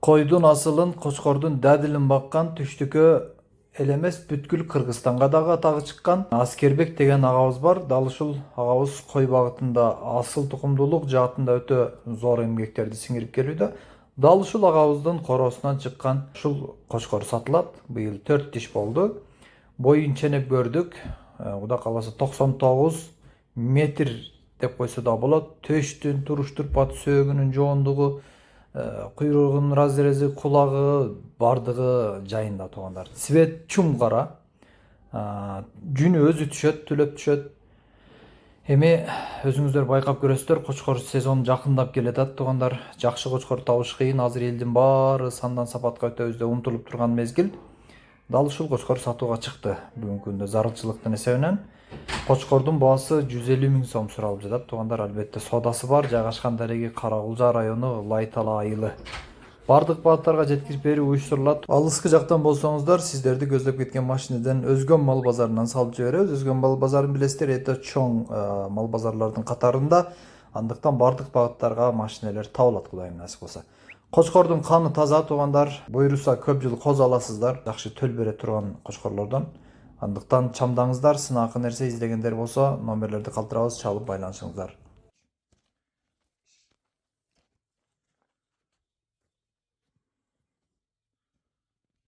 Koydun asılın, Koçkorдун дәдилин баккан түштүккө эл эмес бүткүл Кыргызстанга дагы атагы чыккан Аскербек деген агабыз бар. Дал ушул агабыз кой багытында асыл тукумдуулук жаатында өтө зор эмгектерди сиңирип келүүдө. Дал ушул агабыздын коросунан чыккан ушул Кочкор сатылат. Быйыл 4 тиш болду. Боюн ченеп көрдүк. Кудай кааласа 99 метр деп койсо да болот. Төштүн, туруштурпат, сөөгүнүн жоондугу, куйругунун разрези, кулагы бардыгы жайында туугандар. Свет чум кара. Жүнү өзү түшөт, түлөп түшөт. Эми өзүңүздөр байкап көрөсүздөр, Кочкор сезон жакындап келатат туугандар. Жакшы Кочкор табыш кыйын. Азыр элдин баары сандан сапатка өтөбүз деп умтулуп турган мезгил. Дал ушул Кочкор сатууга чыкты. Бүгүнкү күндө зарылчылыктын эсебинен Кочкордун баасы 150 000 сом суралып жатат туугандар. Албетте содасы бар. Жайгашкан дареги Каракулжа району, Лайтала айылы. Бардык багыттарга жеткирип берүү уюштурулат. Алыскы жактан болсоңуздар, сиздерди көздөп кеткен машинеден Өзгөн мал базарынан салып жиберебиз. Өзгөн мал базарын билесиздер, өтө чоң мал базарлардын катарында. Андыктан бардык багыттарга машинелер табылат, Кудайым насип кылса. Кочкордун каны таза туугандар. Буйруса көп жыл коз аласыздар. Жакшы төл бере турган Кочкорлордон. Андыктан чамдаңыздар, сынакы нерсе издегендер болсо номерлерди калтырабыз, чалып байланышыңыздар.